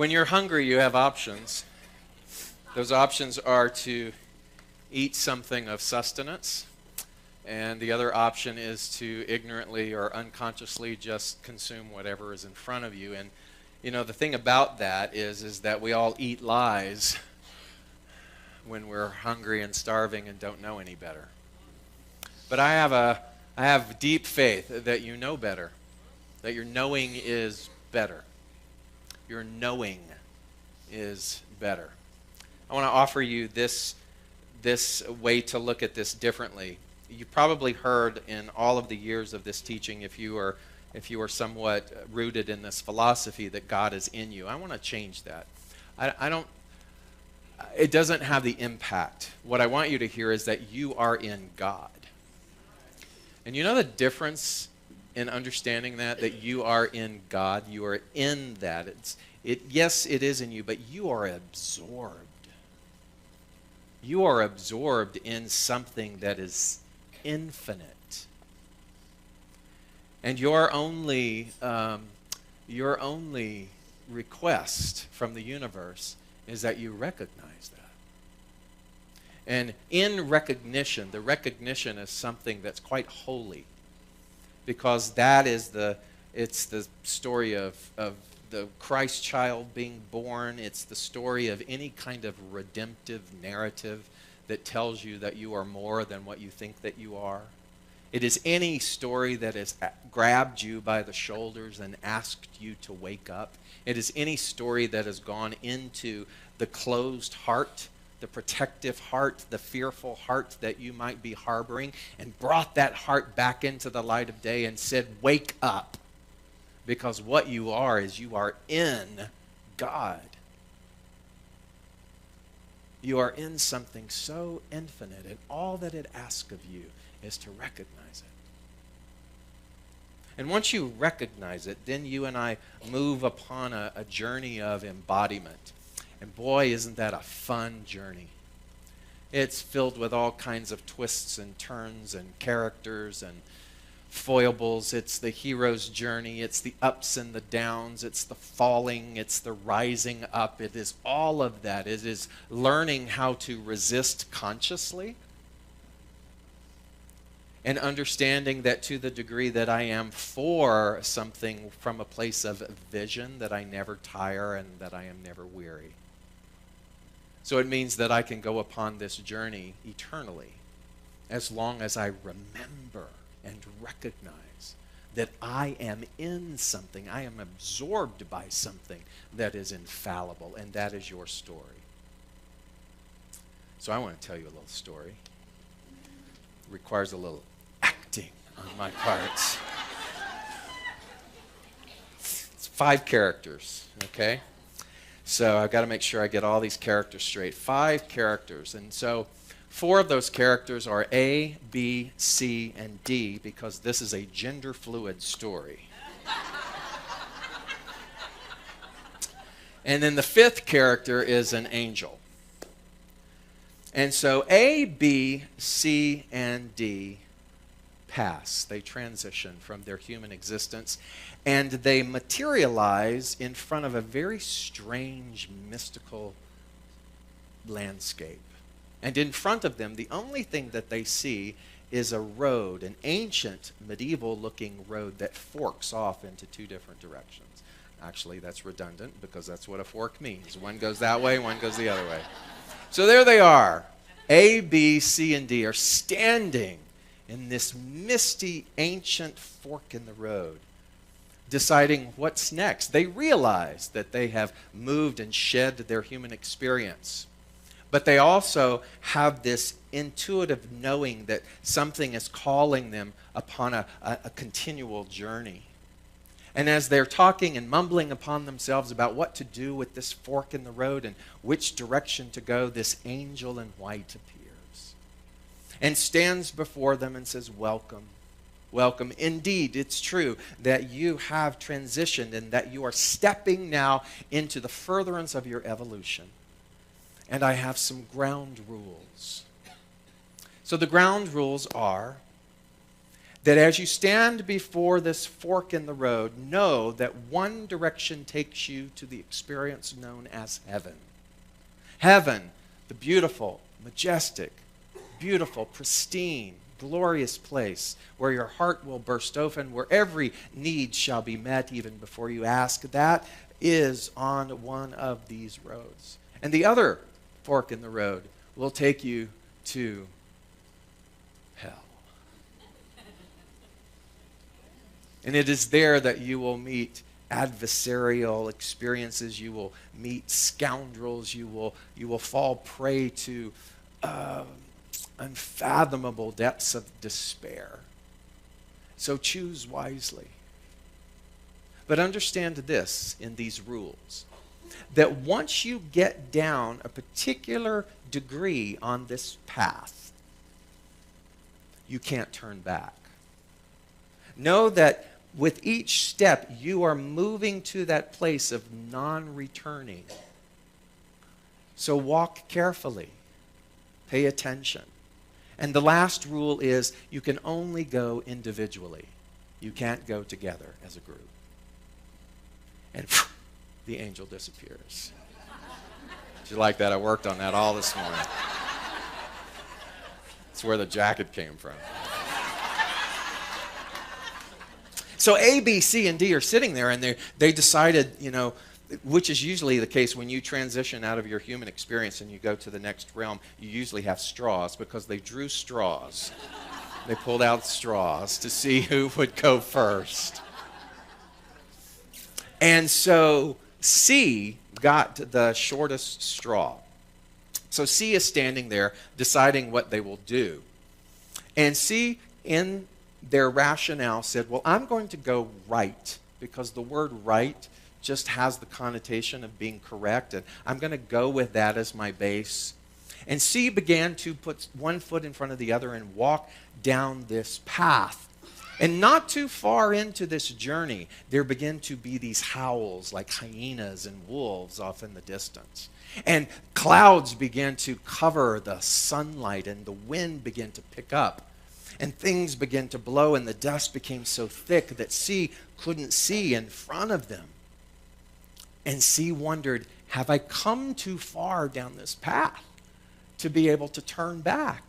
When you're hungry, you have options. Those options are to eat something of sustenance, and the other option is to ignorantly or unconsciously just consume whatever is in front of you. And the thing about that is that we all eat lies when we're hungry and starving and don't know any better. But I have deep faith that you know better, that your knowing is better. Your knowing is better. I want to offer you this way to look at this differently. You probably heard in all of the years of this teaching, if you are somewhat rooted in this philosophy that God is in you. I want to change that. It doesn't have the impact. What I want you to hear is that you are in God. And you know the difference in understanding that you are in God, you are in that. Yes, it is in you, but you are absorbed. You are absorbed in something that is infinite. And your only request from the universe is that you recognize that. And in recognition, the recognition is something that's quite holy, because that is it's the story of the Christ child being born. It's the story of any kind of redemptive narrative that tells you that you are more than what you think that you are. It is any story that has grabbed you by the shoulders and asked you to wake up. It is any story that has gone into the closed heart, the protective heart, the fearful heart that you might be harboring, and brought that heart back into the light of day and said, wake up. Because what you are is you are in God. You are in something so infinite, and all that it asks of you is to recognize it. And once you recognize it, then you and I move upon a journey of embodiment. And boy, isn't that a fun journey. It's filled with all kinds of twists and turns and characters and foibles. It's the hero's journey. It's the ups and the downs. It's the falling. It's the rising up. It is all of that. It is learning how to resist consciously, and understanding that to the degree that I am for something from a place of vision, that I never tire and that I am never weary. So it means that I can go upon this journey eternally as long as I remember and recognize that I am in something. I am absorbed by something that is infallible, and that is your story. So I want to tell you a little story. It requires a little acting on my part. It's 5 characters, okay? So I've got to make sure I get all these characters straight. 5 characters. And so 4 of those characters are A, B, C, and D, because this is a gender fluid story. And then the 5th character is an angel. And so A, B, C, and D pass. They transition from their human existence, and they materialize in front of a very strange, mystical landscape. And in front of them, the only thing that they see is a road, an ancient, medieval-looking road that forks off into 2 different directions. Actually, that's redundant, because that's what a fork means. One goes that way, one goes the other way. So there they are. A, B, C, and D are standing in this misty, ancient fork in the road, deciding what's next. They realize that they have moved and shed their human experience. But they also have this intuitive knowing that something is calling them upon a continual journey. And as they're talking and mumbling upon themselves about what to do with this fork in the road and which direction to go, this angel in white appears and stands before them and says, welcome, welcome. Indeed, it's true that you have transitioned and that you are stepping now into the furtherance of your evolution. And I have some ground rules. So the ground rules are that as you stand before this fork in the road, know that one direction takes you to the experience known as heaven. Heaven, the beautiful, majestic, beautiful, pristine, glorious place where your heart will burst open, where every need shall be met even before you ask. That is on one of these roads. And the other fork in the road will take you to hell. And it is there that you will meet adversarial experiences. You will meet scoundrels. You will fall prey to unfathomable depths of despair. So choose wisely. But understand this in these rules, that once you get down a particular degree on this path, you can't turn back. Know that with each step, you are moving to that place of non-returning. So walk carefully. Pay attention. And the last rule is you can only go individually. You can't go together as a group. And the angel disappears. Did you like that? I worked on that all this morning. That's where the jacket came from. So A, B, C, and D are sitting there, and they decided, which is usually the case when you transition out of your human experience and you go to the next realm, you usually have straws because they drew straws. They pulled out straws to see who would go first. And so C got the shortest straw. So C is standing there deciding what they will do. And C, in their rationale, said, well, I'm going to go right because the word right just has the connotation of being correct, and I'm going to go with that as my base. And C began to put one foot in front of the other and walk down this path. And not too far into this journey, there began to be these howls like hyenas and wolves off in the distance. And clouds began to cover the sunlight, and the wind began to pick up. And things began to blow, and the dust became so thick that C couldn't see in front of them. And C wondered, have I come too far down this path to be able to turn back?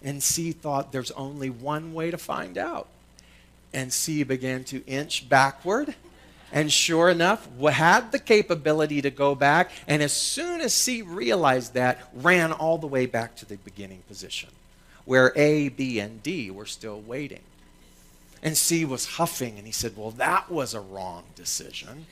And C thought there's only one way to find out. And C began to inch backward. And sure enough, had the capability to go back. And as soon as C realized that, ran all the way back to the beginning position, where A, B, and D were still waiting. And C was huffing, and he said, well, that was a wrong decision.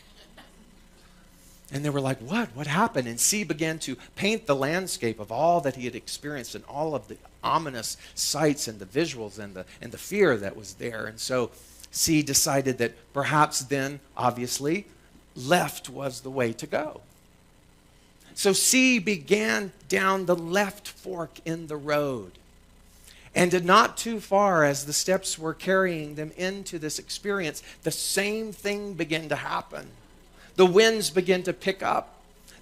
And they were like, what? What happened? And C began to paint the landscape of all that he had experienced and all of the ominous sights and the visuals and the fear that was there. And so C decided that perhaps then, obviously, left was the way to go. So C began down the left fork in the road. And not too far as the steps were carrying them into this experience, the same thing began to happen. The winds began to pick up.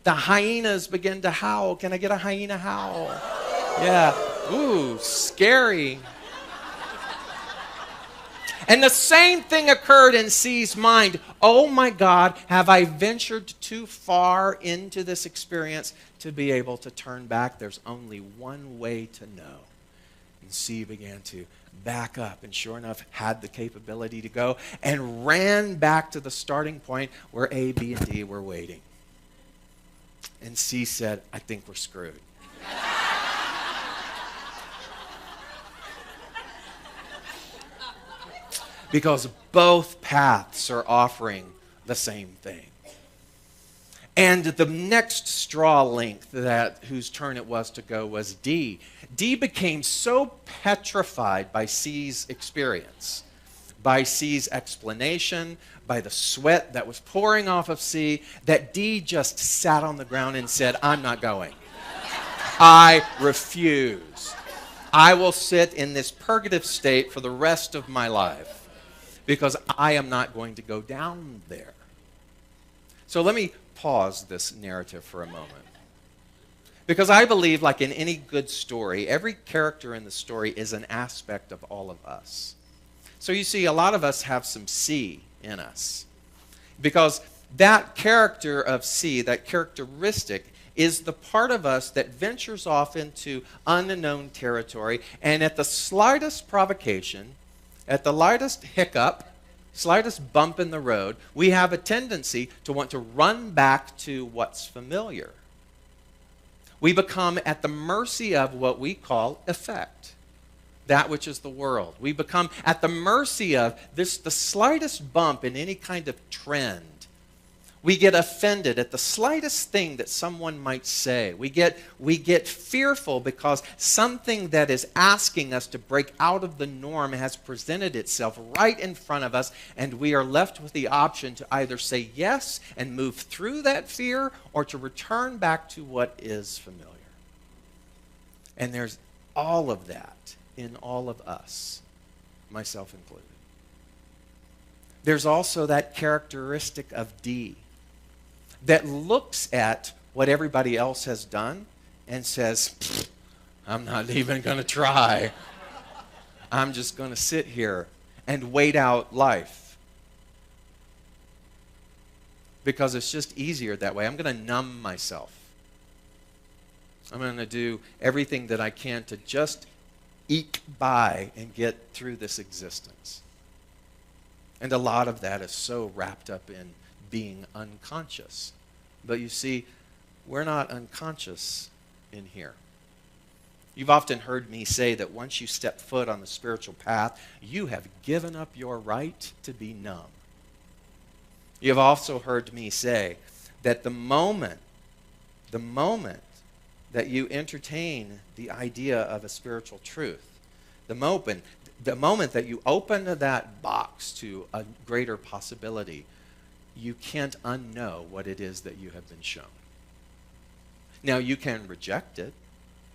The hyenas began to howl. Can I get a hyena howl? Yeah. Ooh, scary. And the same thing occurred in C's mind. Oh my God, have I ventured too far into this experience to be able to turn back? There's only one way to know. And C began to back up, and sure enough, had the capability to go, and ran back to the starting point where A, B, and D were waiting. And C said, I think we're screwed. Because both paths are offering the same thing. And the next straw length whose turn it was to go was D. D became so petrified by C's experience, by C's explanation, by the sweat that was pouring off of C, that D just sat on the ground and said, I'm not going. I refuse. I will sit in this purgative state for the rest of my life because I am not going to go down there. So let me pause this narrative for a moment. Because I believe, like in any good story, every character in the story is an aspect of all of us. So you see, a lot of us have some C in us. Because that character of C, that characteristic, is the part of us that ventures off into unknown territory, and at the slightest provocation, at the lightest hiccup, slightest bump in the road, we have a tendency to want to run back to what's familiar. We become at the mercy of what we call effect, that which is the world. We become at the mercy of the slightest bump in any kind of trend. We get offended at the slightest thing that someone might say. We get fearful because something that is asking us to break out of the norm has presented itself right in front of us, and we are left with the option to either say yes and move through that fear, or to return back to what is familiar. And there's all of that in all of us, myself included. There's also that characteristic of D that looks at what everybody else has done and says, I'm not even going to try. I'm just going to sit here and wait out life. Because it's just easier that way. I'm going to numb myself. I'm going to do everything that I can to just eke by and get through this existence. And a lot of that is so wrapped up in being unconscious. But you see, we're not unconscious in here. You've often heard me say that once you step foot on the spiritual path, you have given up your right to be numb. You've also heard me say that the moment that you entertain the idea of a spiritual truth, the moment that you open that box to a greater possibility, you can't unknow what it is that you have been shown. Now, you can reject it.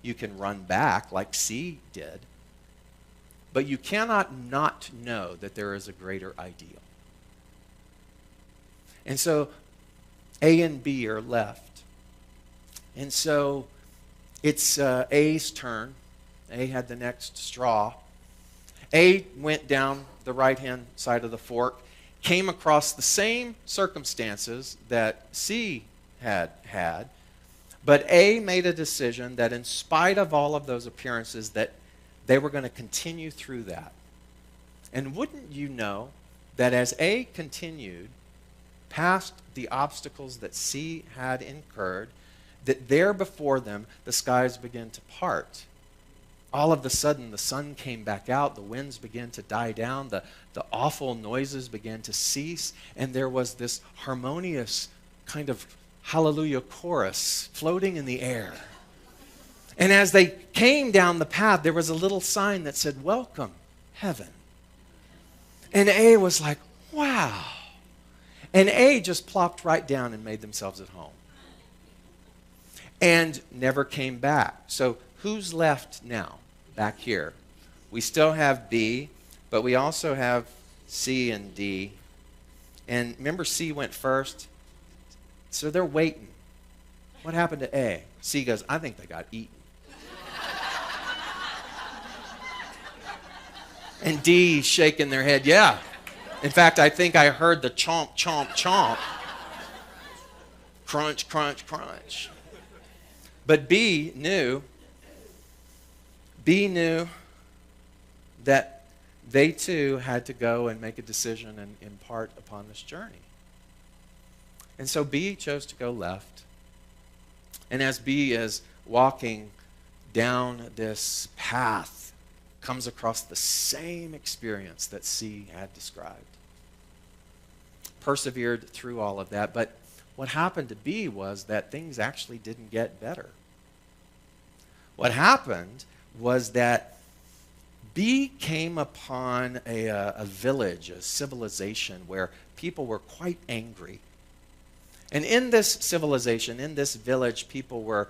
You can run back like C did. But you cannot not know that there is a greater ideal. And so A and B are left. And so it's A's turn. A had the next straw. A went down the right-hand side of the fork, came across the same circumstances that C had, but A made a decision that in spite of all of those appearances, that they were going to continue through that. And wouldn't you know that as A continued past the obstacles that C had incurred, that there before them the skies began to part. All of a sudden, the sun came back out, the winds began to die down, the awful noises began to cease, and there was this harmonious kind of hallelujah chorus floating in the air. And as they came down the path, there was a little sign that said, "Welcome, heaven." And A was like, wow. And A just plopped right down and made themselves at home. And never came back. So who's left now? Back here. We still have B, but we also have C and D. And remember, C went first? So they're waiting. What happened to A? C goes, I think they got eaten. And D shaking their head, yeah. In fact, I think I heard the chomp, chomp, chomp. Crunch, crunch, crunch. But B knew that they too had to go and make a decision and impart upon this journey. And so B chose to go left. And as B is walking down this path, comes across the same experience that C had described. Persevered through all of that, but what happened to B was that things actually didn't get better. What happened was that B came upon a village, a civilization, where people were quite angry. And in this civilization, in this village, people were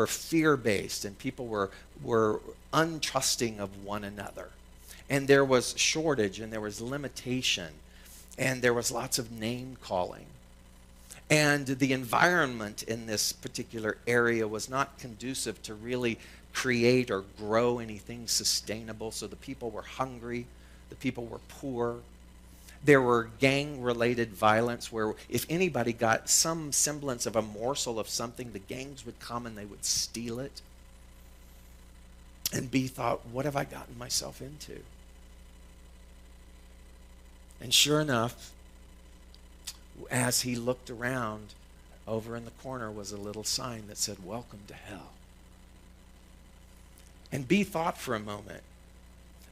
fear-based, and people were untrusting of one another. And there was shortage, and there was limitation, and there was lots of name-calling. And the environment in this particular area was not conducive to really create or grow anything sustainable. So the people were hungry, the people were poor. There were gang-related violence where if anybody got some semblance of a morsel of something, the gangs would come and they would steal it. And B thought, what have I gotten myself into? And sure enough, as he looked around, over in the corner was a little sign that said, "Welcome to hell." And B thought for a moment,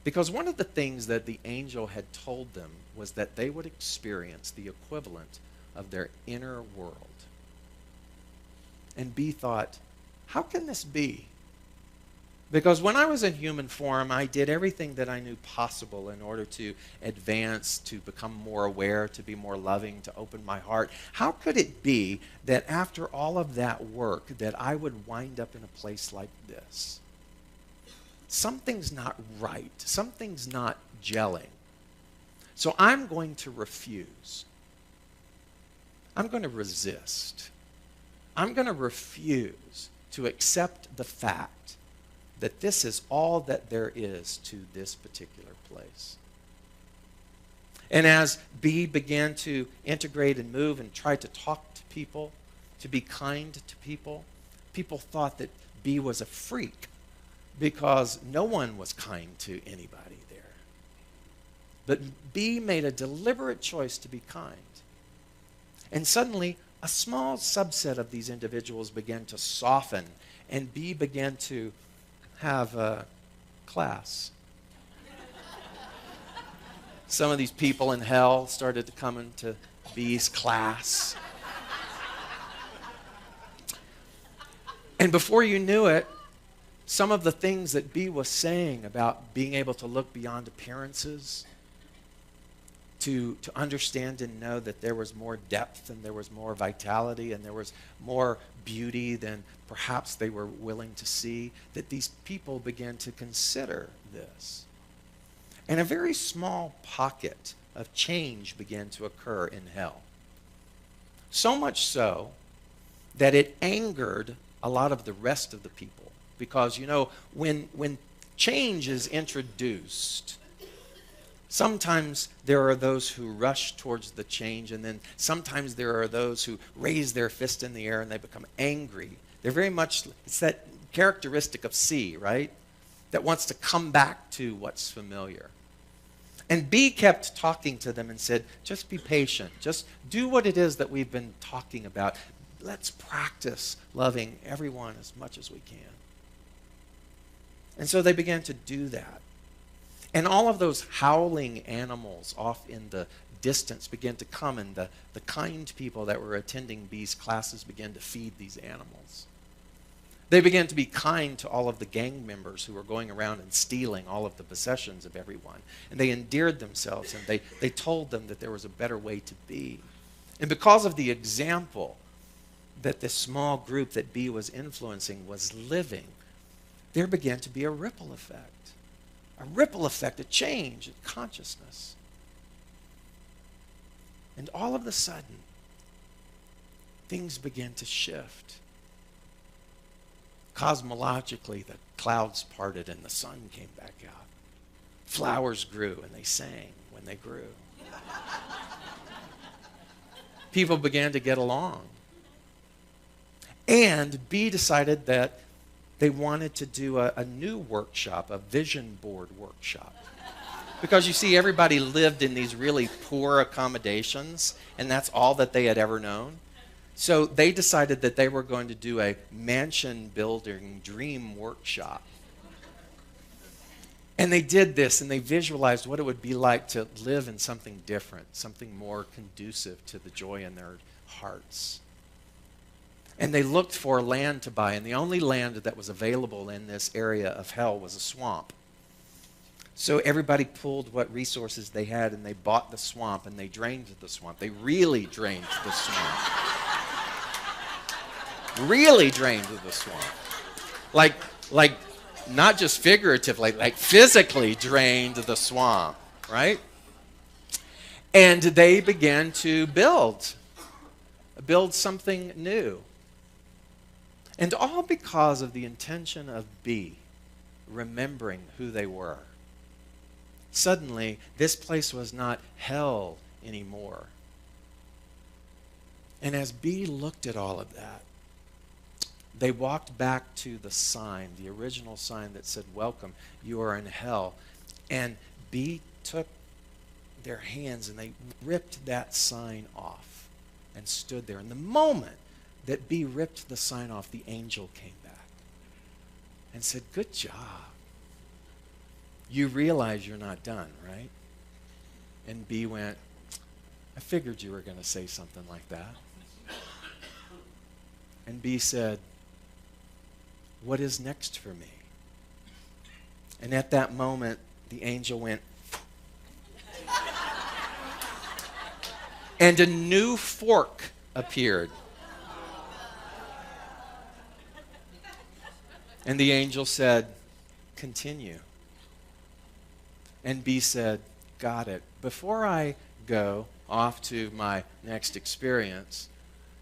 because one of the things that the angel had told them was that they would experience the equivalent of their inner world. And B thought, how can this be? Because when I was in human form, I did everything that I knew possible in order to advance, to become more aware, to be more loving, to open my heart. How could it be that after all of that work that I would wind up in a place like this? Something's not right. Something's not gelling. So I'm going to refuse. I'm going to resist. I'm going to refuse to accept the fact that this is all that there is to this particular place. And as B began to integrate and move and try to talk to people, to be kind to people, people thought that B was a freak because no one was kind to anybody there. But B made a deliberate choice to be kind. And suddenly, a small subset of these individuals began to soften, and B began to have a class. Some of these people in hell started to come into B's class. And before you knew it, some of the things that B was saying about being able to look beyond appearances, to understand and know that there was more depth and there was more vitality and there was more beauty than perhaps they were willing to see, that these people began to consider this. And a very small pocket of change began to occur in hell. So much so that it angered a lot of the rest of the people. Because, you know, when change is introduced, sometimes there are those who rush towards the change, and then sometimes there are those who raise their fist in the air and they become angry. They're very much, it's that characteristic of C, right? That wants to come back to what's familiar. And B kept talking to them and said, just be patient. Just do what it is that we've been talking about. Let's practice loving everyone as much as we can. And so they began to do that. And all of those howling animals off in the distance began to come, and the kind people that were attending B's classes began to feed these animals. They began to be kind to all of the gang members who were going around and stealing all of the possessions of everyone. And they endeared themselves, and they told them that there was a better way to be. And because of the example that this small group that B was influencing was living, there began to be a ripple effect. A ripple effect, a change in consciousness. And all of a sudden, things began to shift. Cosmologically, the clouds parted and the sun came back out. Flowers grew and they sang when they grew. People began to get along. And B decided that they wanted to do a new workshop, a vision board workshop. Because you see, everybody lived in these really poor accommodations, and that's all that they had ever known. So they decided that they were going to do a mansion building dream workshop. And they did this, and they visualized what it would be like to live in something different, something more conducive to the joy in their hearts. And they looked for land to buy, and the only land that was available in this area of hell was a swamp. So everybody pulled what resources they had, and they bought the swamp, and they drained the swamp. They really drained the swamp. Really drained the swamp. Like not just figuratively, like physically drained the swamp, right? And they began to build build something new. And all because of the intention of B remembering who they were. Suddenly, this place was not hell anymore. And as B looked at all of that, they walked back to the sign, the original sign that said, "Welcome, you are in hell." And B took their hands and they ripped that sign off and stood there. And the moment that B ripped the sign off, the angel came back and said, "Good job. You realize you're not done, right?" And B went, "I figured you were going to say something like that." And B said, "What is next for me?" And at that moment, the angel went, and a new fork appeared. And the angel said, "Continue." And B said, "Got it. Before I go off to my next experience,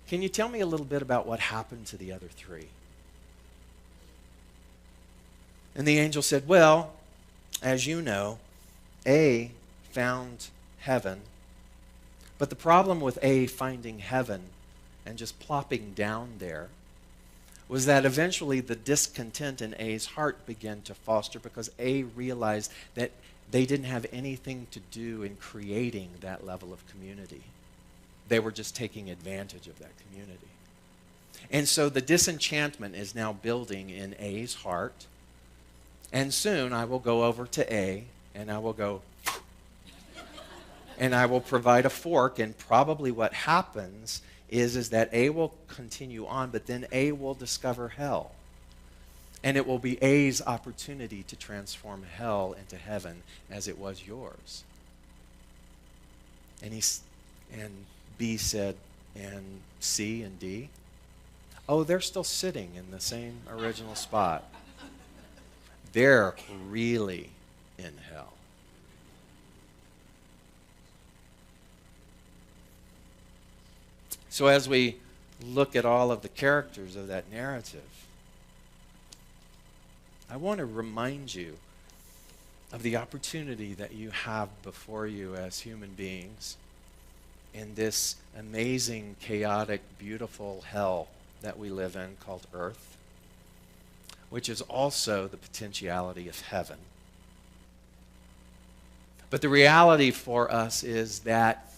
can you tell me a little bit about what happened to the other three?" And the angel said, "Well, as you know, A found heaven. But the problem with A finding heaven and just plopping down there was that eventually the discontent in A's heart began to foster because A realized that they didn't have anything to do in creating that level of community. They were just taking advantage of that community. And so the disenchantment is now building in A's heart. And soon I will go over to A and I will go, and I will provide a fork, and probably what happens is that A will continue on, but then A will discover hell. And it will be A's opportunity to transform hell into heaven as it was yours. And B said, "And C and D? Oh, they're still sitting in the same original spot. They're really in hell." So as we look at all of the characters of that narrative, I want to remind you of the opportunity that you have before you as human beings in this amazing, chaotic, beautiful hell that we live in called Earth, which is also the potentiality of heaven. But the reality for us is that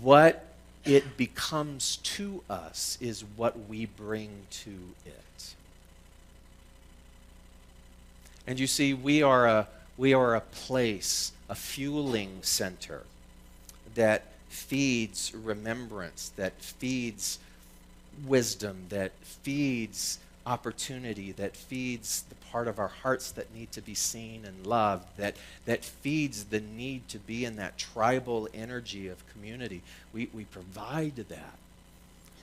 what it becomes to us is what we bring to it. And you see, we are a place, a fueling center that feeds remembrance, that feeds wisdom, that feeds opportunity, that feeds the part of our hearts that need to be seen and loved, that feeds the need to be in that tribal energy of community. We provide that.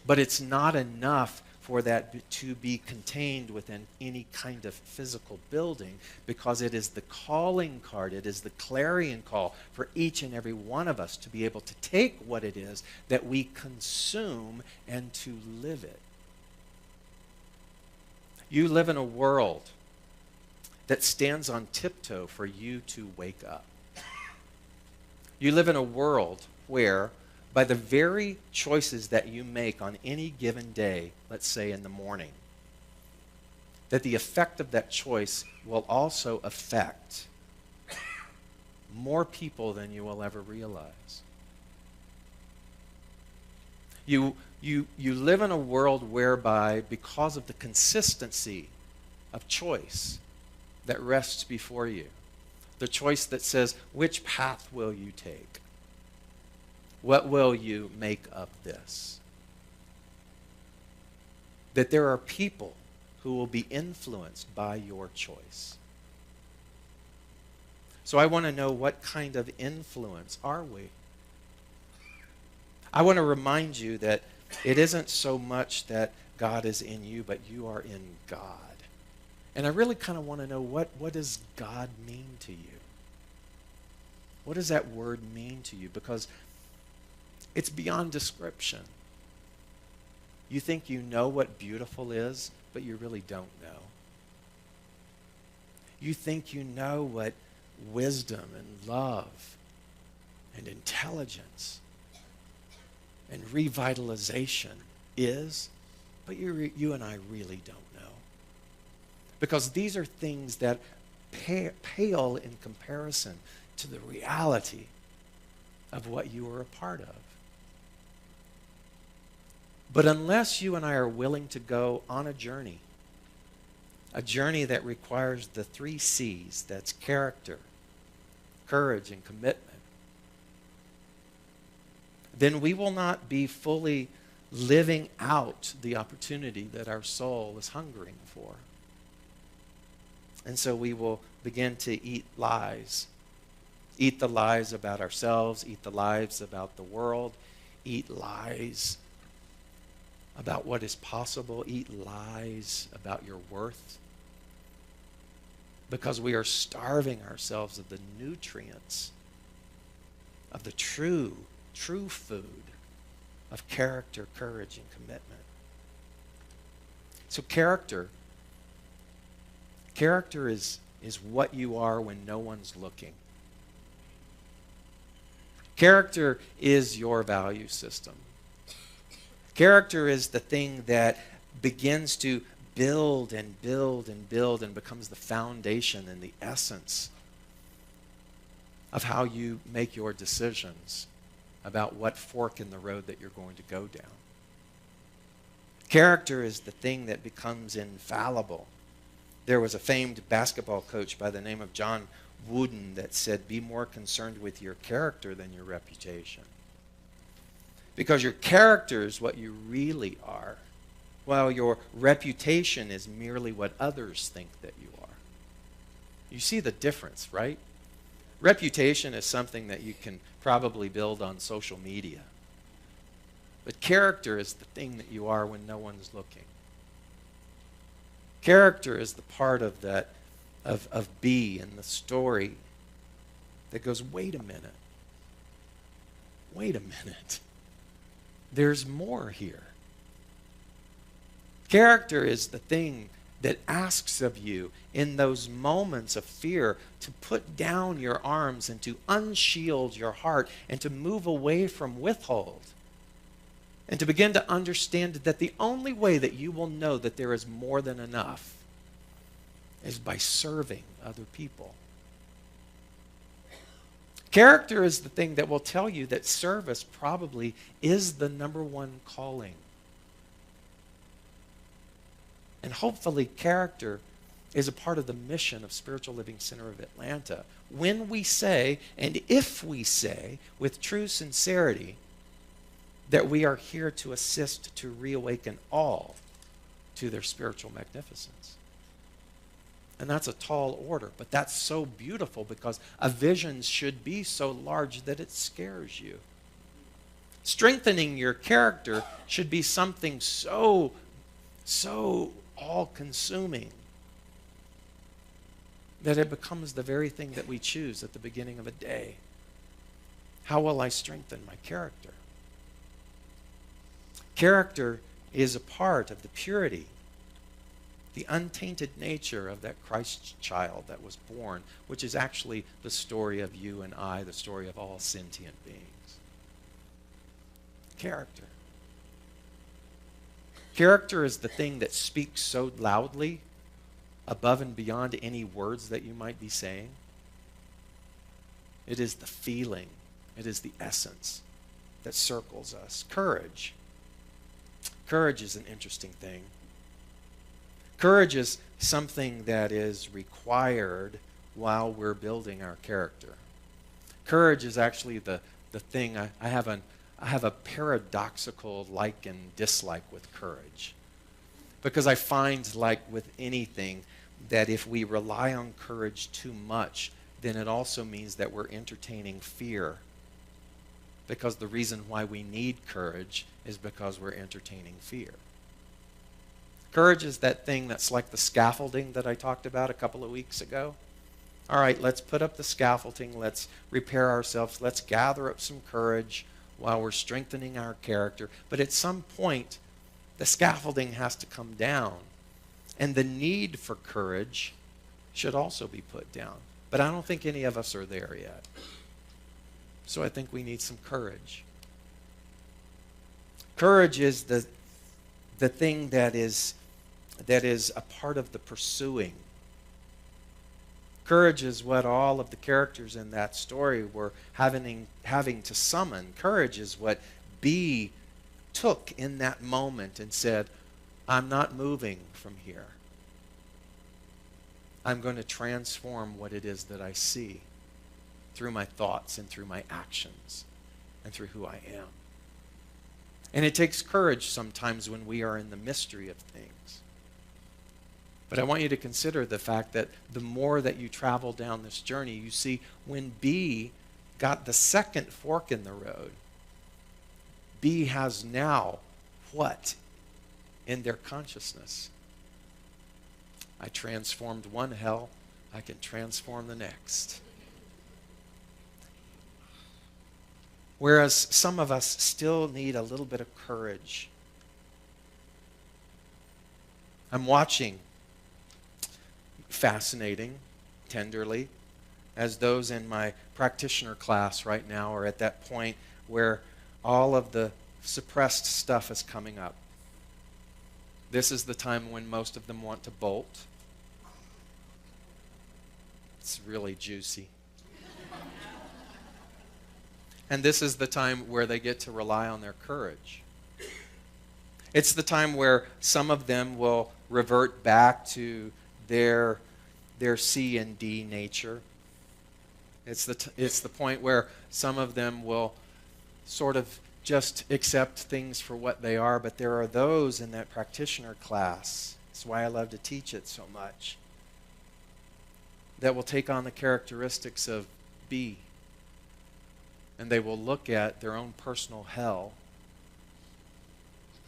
But it's not enough for that to be contained within any kind of physical building, because it is the calling card, it is the clarion call for each and every one of us to be able to take what it is that we consume and to live it. You live in a world that stands on tiptoe for you to wake up. You live in a world where, by the very choices that you make on any given day, let's say in the morning, that the effect of that choice will also affect more people than you will ever realize. You live in a world whereby, because of the consistency of choice that rests before you, the choice that says, which path will you take? What will you make of this? That there are people who will be influenced by your choice. So I want to know, what kind of influence are we? I want to remind you that it isn't so much that God is in you, but you are in God. And I really kind of want to know, what does God mean to you? What does that word mean to you? Because it's beyond description. You think you know what beautiful is, but you really don't know. You think you know what wisdom and love and intelligence and revitalization is, but you and I really don't know. Because these are things that pale in comparison to the reality of what you are a part of. But unless you and I are willing to go on a journey that requires the 3 C's, that's character, courage, and commitment, then we will not be fully living out the opportunity that our soul is hungering for. And so we will begin to eat lies. Eat the lies about ourselves, eat the lies about the world, eat lies about what is possible, eat lies about your worth. Because we are starving ourselves of the nutrients of the true food of character, courage, and commitment. So character is what you are when no one's looking. Character is your value system. Character is the thing that begins to build and build and build and becomes the foundation and the essence of how you make your decisions about what fork in the road that you're going to go down. Character is the thing that becomes infallible. There was a famed basketball coach by the name of John Wooden that said, be more concerned with your character than your reputation. Because your character is what you really are, while your reputation is merely what others think that you are. You see the difference, right? Reputation is something that you can probably build on social media. But character is the thing that you are when no one's looking. Character is the part of that of B in the story that goes, wait a minute. Wait a minute. There's more here. Character is the thing that asks of you in those moments of fear to put down your arms and to unshield your heart and to move away from withhold and to begin to understand that the only way that you will know that there is more than enough is by serving other people. Character is the thing that will tell you that service probably is the number one calling. And hopefully character is a part of the mission of Spiritual Living Center of Atlanta. When we say, and if we say, with true sincerity, that we are here to assist to reawaken all to their spiritual magnificence. And that's a tall order, but that's so beautiful because a vision should be so large that it scares you. Strengthening your character should be something so all-consuming that it becomes the very thing that we choose at the beginning of a day. How will I strengthen my character? Character is a part of the purity, the untainted nature of that Christ child that was born, which is actually the story of you and I, the story of all sentient beings. Character. Character is the thing that speaks so loudly above and beyond any words that you might be saying. It is the feeling. It is the essence that circles us. Courage. Courage is an interesting thing. Courage is something that is required while we're building our character. Courage is actually the thing. I have a paradoxical like and dislike with courage. Because I find, like with anything, that if we rely on courage too much, then it also means that we're entertaining fear. Because the reason why we need courage is because we're entertaining fear. Courage is that thing that's like the scaffolding that I talked about a couple of weeks ago. All right, let's put up the scaffolding. Let's repair ourselves. Let's gather up some courage while we're strengthening our character. But at some point, The scaffolding has to come down. And the need for courage should also be put down. But I don't think any of us are there yet. So I think we need some courage. Courage is the thing that is a part of the pursuing. Courage is what all of the characters in that story were having to summon. Courage is what B took in that moment and said, I'm not moving from here. I'm going to transform what it is that I see through my thoughts and through my actions and through who I am. And it takes courage sometimes when we are in the mystery of things. But I want you to consider the fact that the more that you travel down this journey, you see when B got the second fork in the road, B has now what in their consciousness? I transformed one hell, I can transform the next. Whereas some of us still need a little bit of courage. I'm watching, fascinating, tenderly, as those in my practitioner class right now are at that point where all of the suppressed stuff is coming up. This is the time when most of them want to bolt. It's really juicy. And this is the time where they get to rely on their courage. It's the time where some of them will revert back to their C and D nature. It's the point where some of them will sort of just accept things for what they are, but there are those in that practitioner class, that's why I love to teach it so much, that will take on the characteristics of B, and they will look at their own personal hell,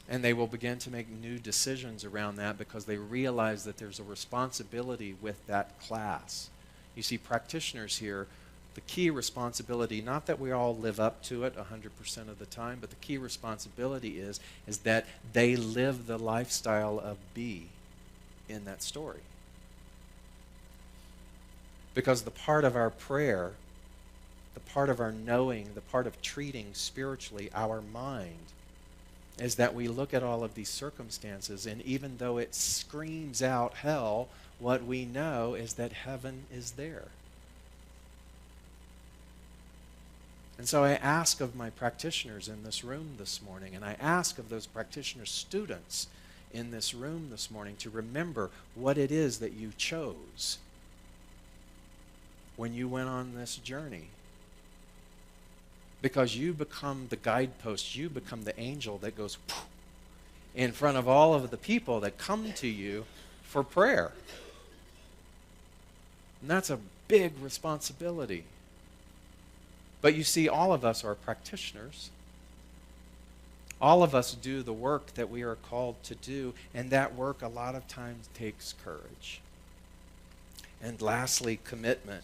and they will begin to make new decisions around that because they realize that there's a responsibility with that class. You see, practitioners here, the key responsibility, not that we all live up to it 100% of the time, but the key responsibility is that they live the lifestyle of B in that story. Because the part of our prayer, the part of our knowing, the part of treating spiritually our mind is that we look at all of these circumstances, and even though it screams out hell, what we know is that heaven is there. And so I ask of my practitioners in this room this morning, and I ask of those practitioner students in this room this morning to remember what it is that you chose when you went on this journey. Because you become the guidepost, you become the angel that goes in front of all of the people that come to you for prayer. And that's a big responsibility. But you see, all of us are practitioners. All of us do the work that we are called to do, and that work a lot of times takes courage. And lastly, commitment.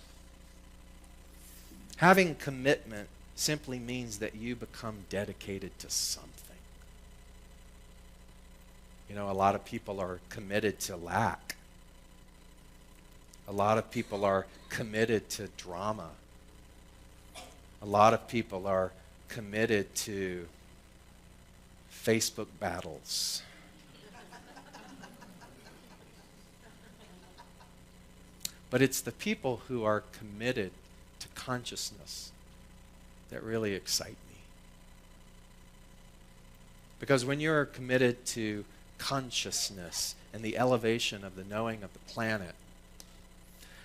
Having commitment simply means that you become dedicated to something. You know, a lot of people are committed to lack. A lot of people are committed to drama. A lot of people are committed to Facebook battles. But it's the people who are committed to consciousness that really excite me. Because when you're committed to consciousness and the elevation of the knowing of the planet,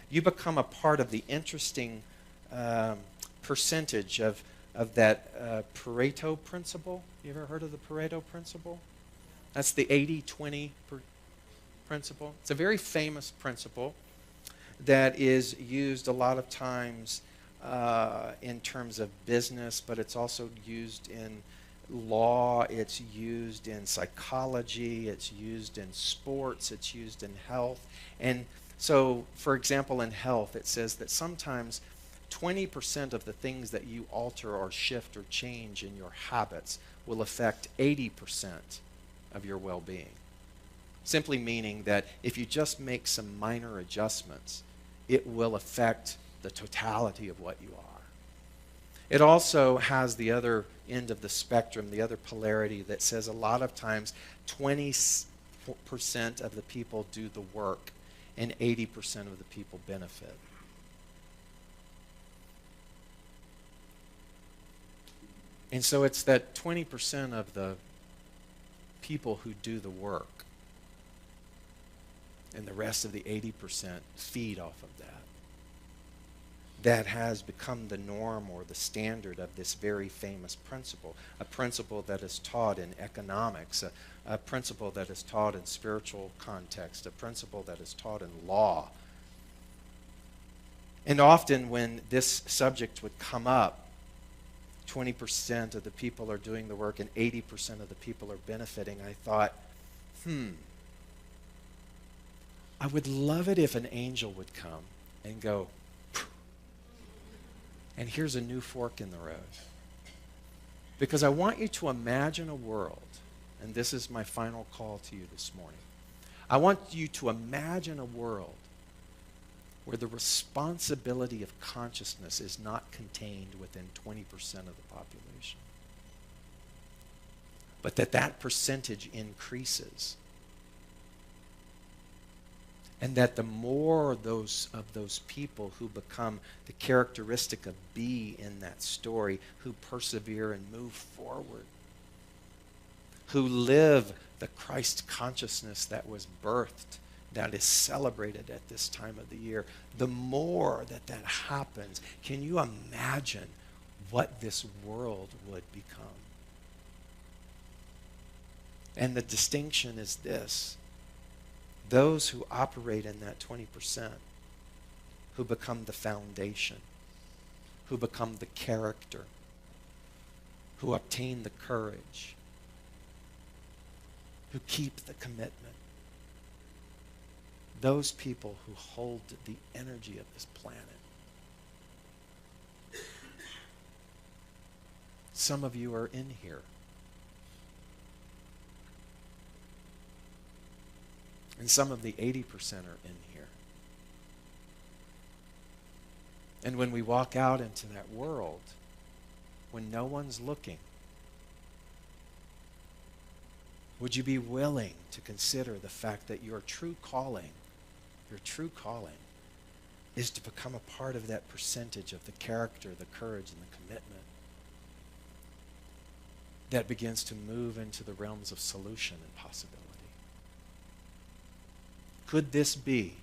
you become a part of the interesting percentage of that Pareto principle. You ever heard of the Pareto principle? That's the 80-20 principle. It's a very famous principle that is used a lot of times in terms of business, but it's also used in law, it's used in psychology, it's used in sports, it's used in health. And so, for example, in health, it says that sometimes 20% of the things that you alter or shift or change in your habits will affect 80% of your well-being. Simply meaning that if you just make some minor adjustments, it will affect the totality of what you are. It also has the other end of the spectrum, the other polarity that says a lot of times 20% of the people do the work and 80% of the people benefit. And so it's that 20% of the people who do the work and the rest of the 80% feed off of that. That has become the norm or the standard of this very famous principle, a principle that is taught in economics, a principle that is taught in spiritual context, a principle that is taught in law. And often when this subject would come up, 20% of the people are doing the work and 80% of the people are benefiting, I thought, I would love it if an angel would come and go, and here's a new fork in the road. Because I want you to imagine a world, and this is my final call to you this morning. I want you to imagine a world where the responsibility of consciousness is not contained within 20% of the population, but that percentage increases. And that the more of those people who become the characteristic of B in that story, who persevere and move forward, who live the Christ consciousness that was birthed, that is celebrated at this time of the year, the more that happens, can you imagine what this world would become? And the distinction is this. Those who operate in that 20%, who become the foundation, who become the character, who obtain the courage, who keep the commitment, those people who hold the energy of this planet. Some of you are in here. And some of the 80% are in here. And when we walk out into that world, when no one's looking, would you be willing to consider the fact that your true calling is to become a part of that percentage of the character, the courage, and the commitment that begins to move into the realms of solution and possibility? Could this be,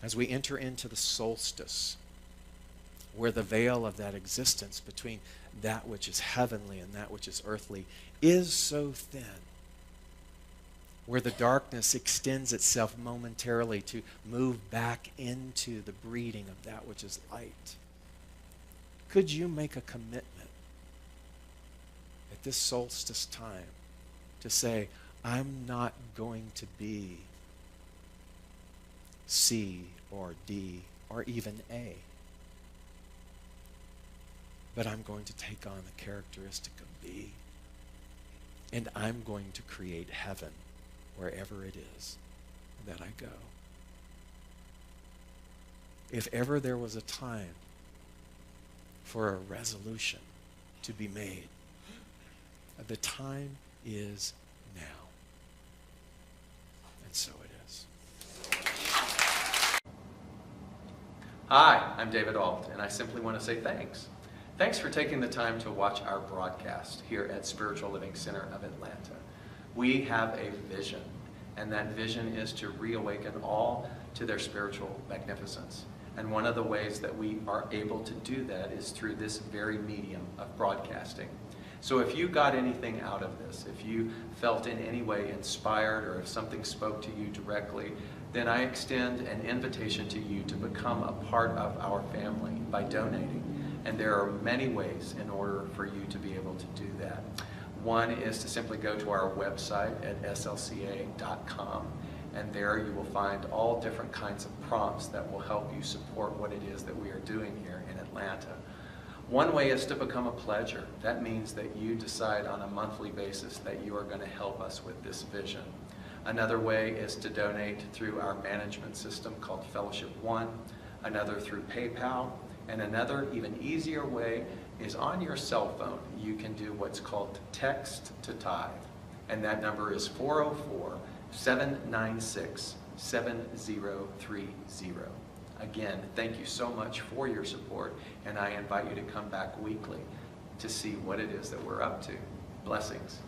as we enter into the solstice, where the veil of that existence between that which is heavenly and that which is earthly is so thin, where the darkness extends itself momentarily to move back into the breeding of that which is light? Could you make a commitment at this solstice time to say, I'm not going to be C or D or even A, but I'm going to take on the characteristic of B, and I'm going to create heaven wherever it is that I go. If ever there was a time for a resolution to be made, the time is now. And so it is. Hi, I'm David Ault, and I simply want to say thanks. Thanks for taking the time to watch our broadcast here at Spiritual Living Center of Atlanta. We have a vision, and that vision is to reawaken all to their spiritual magnificence. And one of the ways that we are able to do that is through this very medium of broadcasting. So if you got anything out of this, if you felt in any way inspired, or if something spoke to you directly, then I extend an invitation to you to become a part of our family by donating. And there are many ways in order for you to be able to do that. One is to simply go to our website at slca.com, and there you will find all different kinds of prompts that will help you support what it is that we are doing here in Atlanta. One way is to become a pledger. That means that you decide on a monthly basis that you are going to help us with this vision. Another way is to donate through our management system called Fellowship One, another through PayPal, and another even easier way is on your cell phone. You can do what's called text to tithe, and that number is 404-796-7030. Again, thank you so much for your support, and I invite you to come back weekly to see what it is that we're up to. Blessings.